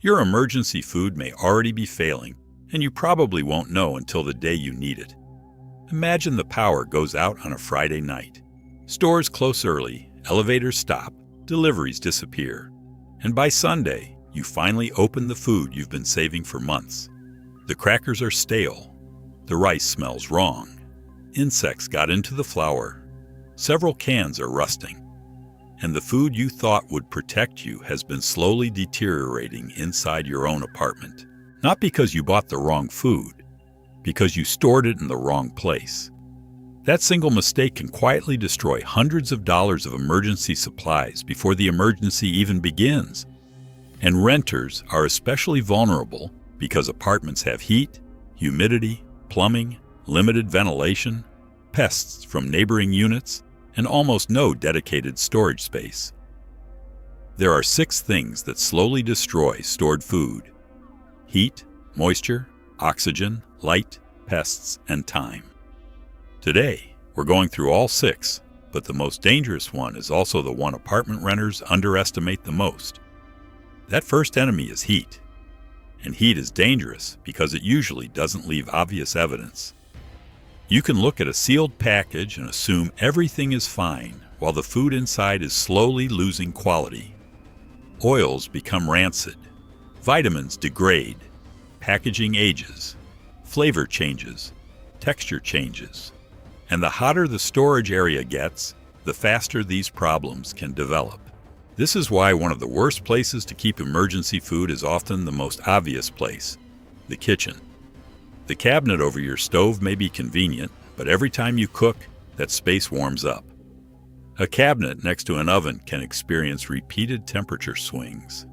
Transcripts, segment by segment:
Your emergency food may already be failing, and you probably won't know until the day you need it. Imagine the power goes out on a Friday night. Stores close early, elevators stop, deliveries disappear. And by Sunday, you finally open the food you've been saving for months. The crackers are stale. The rice smells wrong. Insects got into the flour. Several cans are rusting. And the food you thought would protect you has been slowly deteriorating inside your own apartment. Not because you bought the wrong food, because you stored it in the wrong place. That single mistake can quietly destroy hundreds of dollars of emergency supplies before the emergency even begins. And renters are especially vulnerable because apartments have heat, humidity, plumbing, limited ventilation, pests from neighboring units, and almost no dedicated storage space. There are 6 things that slowly destroy stored food: heat, moisture, oxygen, light, pests, and time. Today, we're going through all 6, but the most dangerous one is also the one apartment renters underestimate the most. That first enemy is heat. And heat is dangerous because it usually doesn't leave obvious evidence. You can look at a sealed package and assume everything is fine, while the food inside is slowly losing quality. Oils become rancid. Vitamins degrade. Packaging ages. Flavor changes. Texture changes. And the hotter the storage area gets, the faster these problems can develop. This is why one of the worst places to keep emergency food is often the most obvious place: the kitchen. The cabinet over your stove may be convenient, but every time you cook, that space warms up. A cabinet next to an oven can experience repeated temperature swings.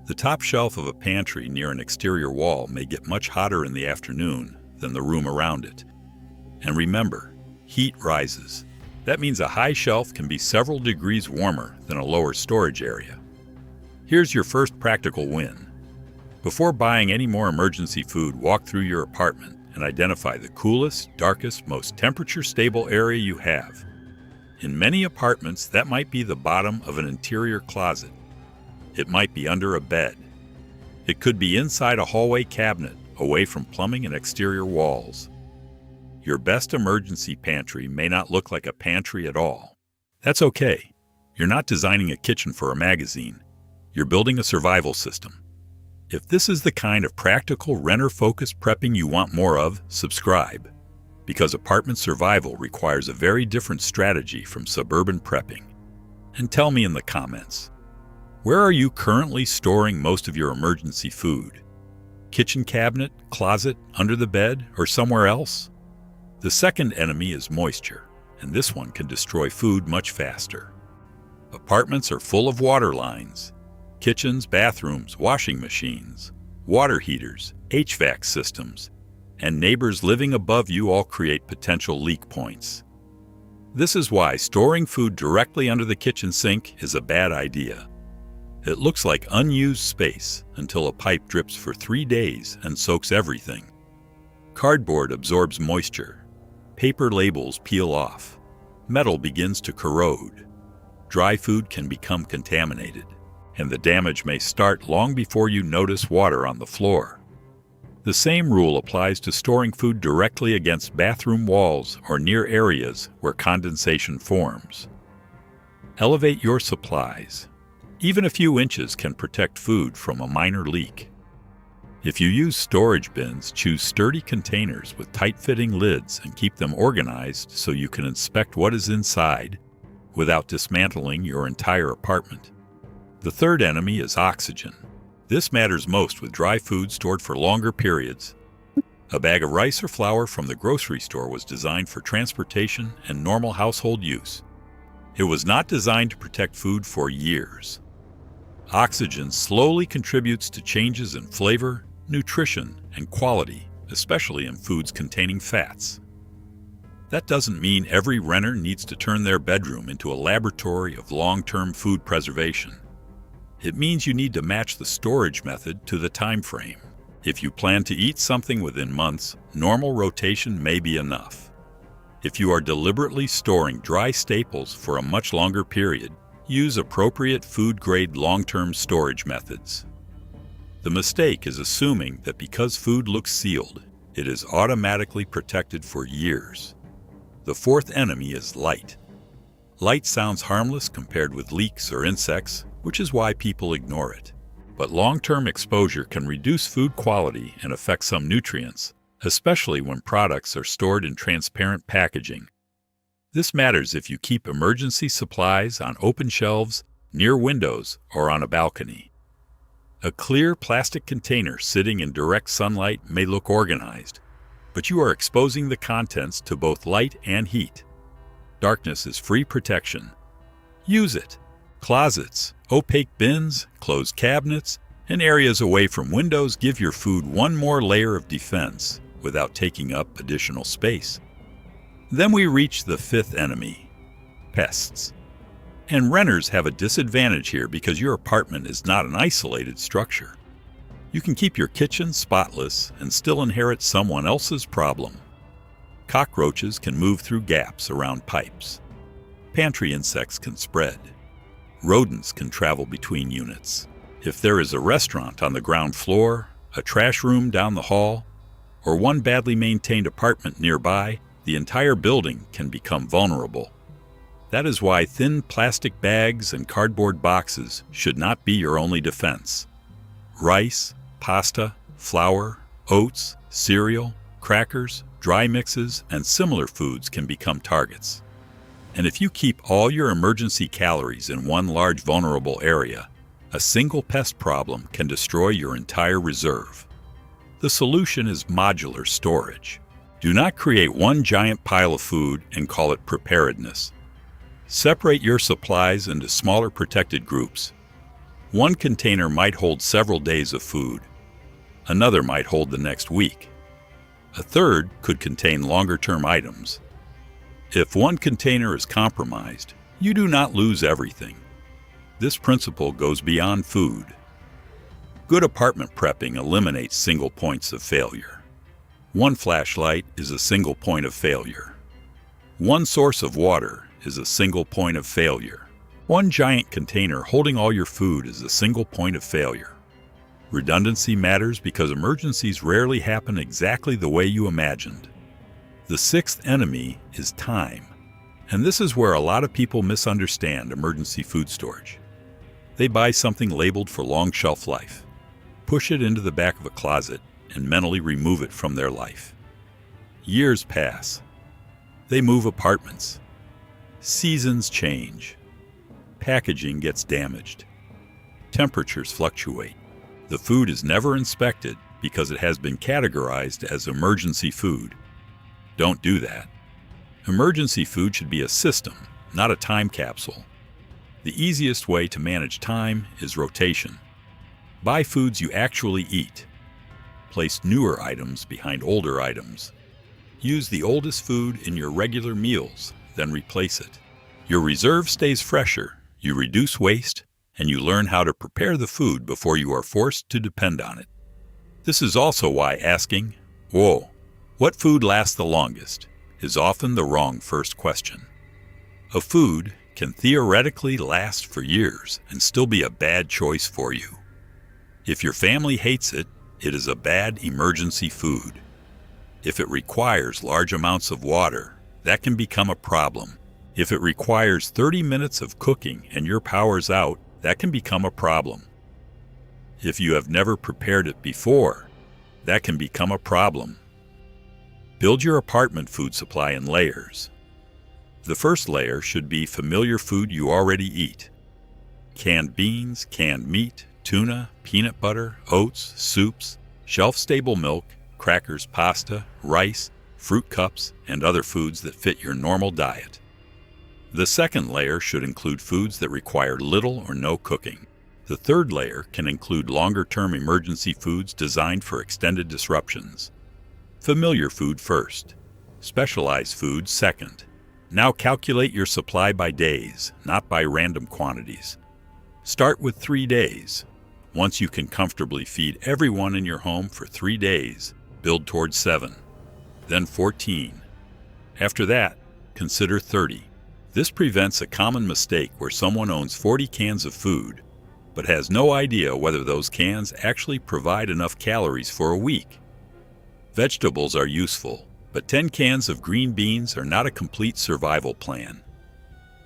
The top shelf of a pantry near an exterior wall may get much hotter in the afternoon than the room around it. And remember, heat rises. That means a high shelf can be several degrees warmer than a lower storage area. Here's your first practical win. Before buying any more emergency food, walk through your apartment and identify the coolest, darkest, most temperature-stable area you have. In many apartments, that might be the bottom of an interior closet. It might be under a bed. It could be inside a hallway cabinet, away from plumbing and exterior walls. Your best emergency pantry may not look like a pantry at all. That's okay. You're not designing a kitchen for a magazine. You're building a survival system. If this is the kind of practical, renter-focused prepping you want more of, subscribe. Because apartment survival requires a very different strategy from suburban prepping. And tell me in the comments, where are you currently storing most of your emergency food? Kitchen cabinet, closet, under the bed, or somewhere else? The second enemy is moisture, and this one can destroy food much faster. Apartments are full of water lines. Kitchens, bathrooms, washing machines, water heaters, HVAC systems, and neighbors living above you all create potential leak points. This is why storing food directly under the kitchen sink is a bad idea. It looks like unused space until a pipe drips for 3 days and soaks everything. Cardboard absorbs moisture. Paper labels peel off. Metal begins to corrode. Dry food can become contaminated, and the damage may start long before you notice water on the floor. The same rule applies to storing food directly against bathroom walls or near areas where condensation forms. Elevate your supplies. Even a few inches can protect food from a minor leak. If you use storage bins, choose sturdy containers with tight-fitting lids and keep them organized so you can inspect what is inside without dismantling your entire apartment. The third enemy is oxygen. This matters most with dry food stored for longer periods. A bag of rice or flour from the grocery store was designed for transportation and normal household use. It was not designed to protect food for years. Oxygen slowly contributes to changes in flavor, nutrition, and quality, especially in foods containing fats. That doesn't mean every renter needs to turn their bedroom into a laboratory of long-term food preservation. It means you need to match the storage method to the time frame. If you plan to eat something within months, normal rotation may be enough. If you are deliberately storing dry staples for a much longer period, use appropriate food-grade long-term storage methods. The mistake is assuming that because food looks sealed, it is automatically protected for years. The fourth enemy is light. Light sounds harmless compared with leaks or insects, which is why people ignore it. But long-term exposure can reduce food quality and affect some nutrients, especially when products are stored in transparent packaging. This matters if you keep emergency supplies on open shelves, near windows, or on a balcony. A clear plastic container sitting in direct sunlight may look organized, but you are exposing the contents to both light and heat. Darkness is free protection. Use it. Closets, opaque bins, closed cabinets, and areas away from windows give your food one more layer of defense without taking up additional space. Then we reach the fifth enemy, pests. And renters have a disadvantage here because your apartment is not an isolated structure. You can keep your kitchen spotless and still inherit someone else's problem. Cockroaches can move through gaps around pipes. Pantry insects can spread. Rodents can travel between units. If there is a restaurant on the ground floor, a trash room down the hall, or one badly maintained apartment nearby, the entire building can become vulnerable. That is why thin plastic bags and cardboard boxes should not be your only defense. Rice, pasta, flour, oats, cereal, crackers, dry mixes, and similar foods can become targets. And if you keep all your emergency calories in one large vulnerable area, a single pest problem can destroy your entire reserve. The solution is modular storage. Do not create one giant pile of food and call it preparedness. Separate your supplies into smaller protected groups. One container might hold several days of food. Another might hold the next week. A third could contain longer-term items. If one container is compromised, you do not lose everything. This principle goes beyond food. Good apartment prepping eliminates single points of failure. One flashlight is a single point of failure. One source of water is a single point of failure. One giant container holding all your food is a single point of failure. Redundancy matters because emergencies rarely happen exactly the way you imagined. The sixth enemy is time. And this is where a lot of people misunderstand emergency food storage. They buy something labeled for long shelf life, push it into the back of a closet, and mentally remove it from their life. Years pass. They move apartments. Seasons change. Packaging gets damaged. Temperatures fluctuate. The food is never inspected because it has been categorized as emergency food. Don't do that. Emergency food should be a system, not a time capsule. The easiest way to manage time is rotation. Buy foods you actually eat. Place newer items behind older items. Use the oldest food in your regular meals, then replace it. Your reserve stays fresher, you reduce waste, and you learn how to prepare the food before you are forced to depend on it. This is also why asking, "Whoa, what food lasts the longest?" is often the wrong first question. A food can theoretically last for years and still be a bad choice for you. If your family hates it, it is a bad emergency food. If it requires large amounts of water, that can become a problem. If it requires 30 minutes of cooking and your power's out, that can become a problem. If you have never prepared it before, that can become a problem. Build your apartment food supply in layers. The first layer should be familiar food you already eat. Canned beans, canned meat, tuna, peanut butter, oats, soups, shelf-stable milk, crackers, pasta, rice, fruit cups, and other foods that fit your normal diet. The second layer should include foods that require little or no cooking. The third layer can include longer-term emergency foods designed for extended disruptions. Familiar food first. Specialized food second. Now calculate your supply by days, not by random quantities. Start with 3 days. Once you can comfortably feed everyone in your home for 3 days, build towards 7, then 14. After that, consider 30. This prevents a common mistake where someone owns 40 cans of food, but has no idea whether those cans actually provide enough calories for a week. Vegetables are useful, but 10 cans of green beans are not a complete survival plan.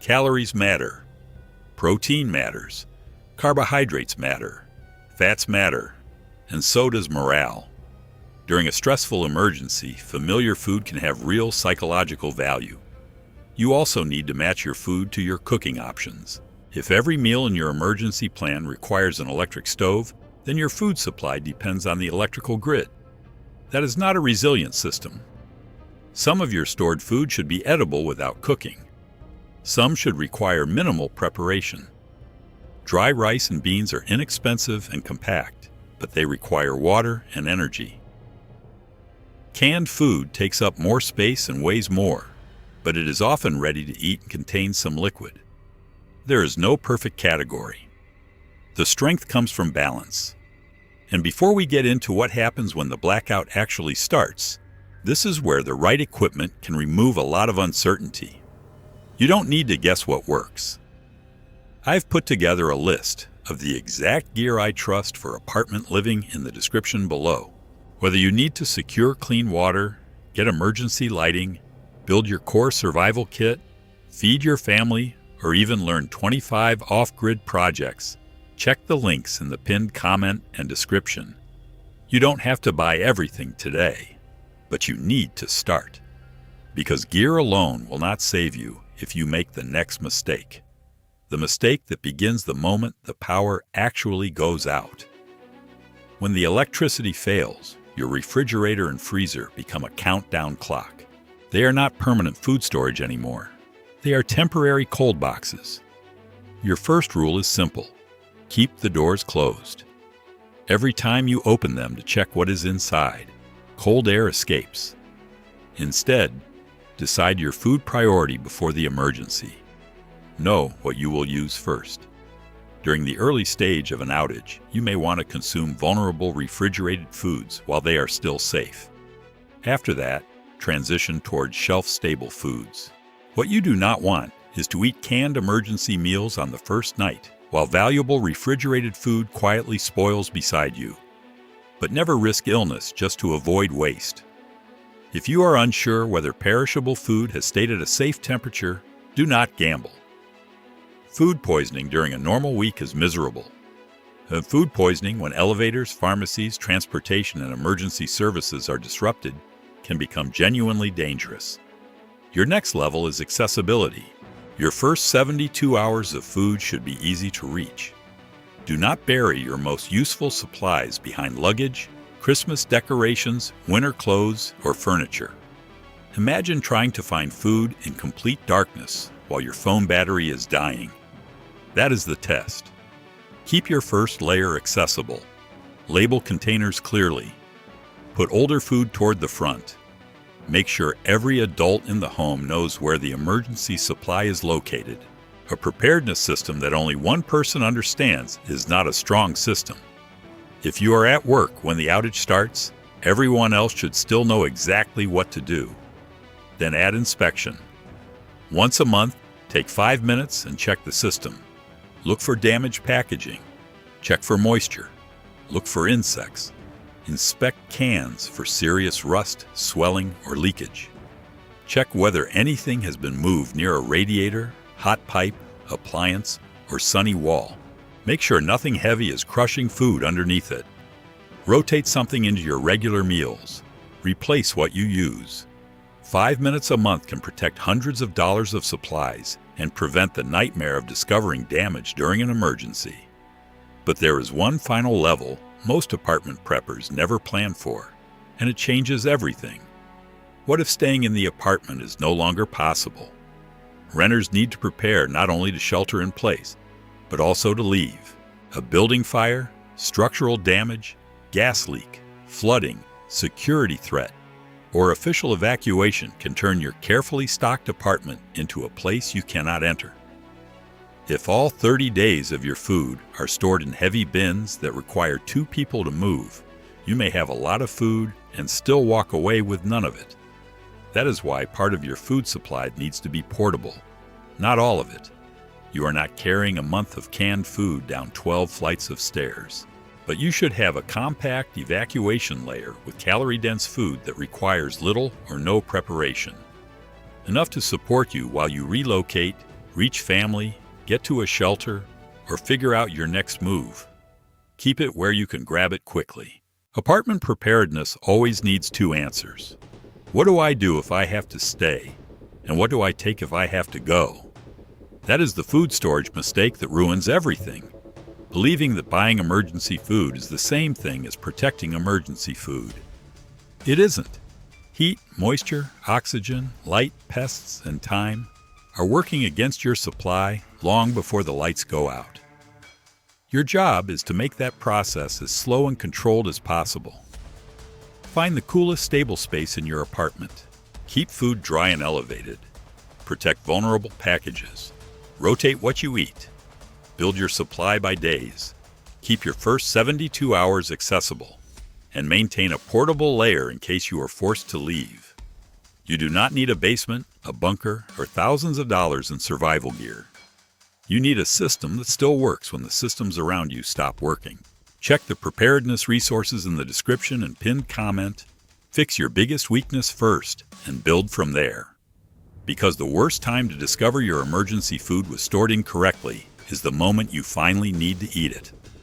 Calories matter. Protein matters. Carbohydrates matter. Fats matter. And so does morale. During a stressful emergency, familiar food can have real psychological value. You also need to match your food to your cooking options. If every meal in your emergency plan requires an electric stove, then your food supply depends on the electrical grid. That is not a resilient system. Some of your stored food should be edible without cooking. Some should require minimal preparation. Dry rice and beans are inexpensive and compact, but they require water and energy. Canned food takes up more space and weighs more, but it is often ready to eat and contains some liquid. There is no perfect category. The strength comes from balance. And before we get into what happens when the blackout actually starts, this is where the right equipment can remove a lot of uncertainty. You don't need to guess what works. I've put together a list of the exact gear I trust for apartment living in the description below. Whether you need to secure clean water, get emergency lighting, build your core survival kit, feed your family, or even learn 25 off-grid projects, check the links in the pinned comment and description. You don't have to buy everything today, but you need to start. Because gear alone will not save you if you make the next mistake. The mistake that begins the moment the power actually goes out. When the electricity fails, your refrigerator and freezer become a countdown clock. They are not permanent food storage anymore. They are temporary cold boxes. Your first rule is simple. Keep the doors closed. Every time you open them to check what is inside, cold air escapes. Instead, decide your food priority before the emergency. Know what you will use first. During the early stage of an outage, you may want to consume vulnerable refrigerated foods while they are still safe. After that, transition towards shelf-stable foods. What you do not want is to eat canned emergency meals on the first night, while valuable refrigerated food quietly spoils beside you. But never risk illness just to avoid waste. If you are unsure whether perishable food has stayed at a safe temperature, do not gamble. Food poisoning during a normal week is miserable. Food poisoning when elevators, pharmacies, transportation, and emergency services are disrupted can become genuinely dangerous. Your next level is accessibility. Your first 72 hours of food should be easy to reach. Do not bury your most useful supplies behind luggage, Christmas decorations, winter clothes, or furniture. Imagine trying to find food in complete darkness while your phone battery is dying. That is the test. Keep your first layer accessible. Label containers clearly. Put older food toward the front. Make sure every adult in the home knows where the emergency supply is located. A preparedness system that only one person understands is not a strong system. If you are at work when the outage starts, everyone else should still know exactly what to do. Then add inspection. Once a month, take 5 minutes and check the system. Look for damaged packaging. Check for moisture. Look for insects. Inspect cans for serious rust, swelling, or leakage. Check whether anything has been moved near a radiator, hot pipe, appliance, or sunny wall. Make sure nothing heavy is crushing food underneath it. Rotate something into your regular meals. Replace what you use. 5 minutes a month can protect hundreds of dollars of supplies and prevent the nightmare of discovering damage during an emergency. But there is one final level most apartment preppers never plan for, and it changes everything. What if staying in the apartment is no longer possible? Renters need to prepare not only to shelter in place, but also to leave. A building fire, structural damage, gas leak, flooding, security threat, or official evacuation can turn your carefully stocked apartment into a place you cannot enter. If all 30 days of your food are stored in heavy bins that require 2 people to move, you may have a lot of food and still walk away with none of it. That is why part of your food supply needs to be portable, not all of it. You are not carrying a month of canned food down 12 flights of stairs. But you should have a compact evacuation layer with calorie-dense food that requires little or no preparation. Enough to support you while you relocate, reach family, get to a shelter, or figure out your next move. Keep it where you can grab it quickly. Apartment preparedness always needs two answers. What do I do if I have to stay? And what do I take if I have to go? That is the food storage mistake that ruins everything. Believing that buying emergency food is the same thing as protecting emergency food. It isn't. Heat, moisture, oxygen, light, pests, and time are working against your supply long before the lights go out. Your job is to make that process as slow and controlled as possible. Find the coolest stable space in your apartment. Keep food dry and elevated. Protect vulnerable packages. Rotate what you eat. Build your supply by days. Keep your first 72 hours accessible. And maintain a portable layer in case you are forced to leave. You do not need a basement, a bunker, or thousands of dollars in survival gear. You need a system that still works when the systems around you stop working. Check the preparedness resources in the description and pinned comment. Fix your biggest weakness first and build from there. Because the worst time to discover your emergency food was stored incorrectly is the moment you finally need to eat it.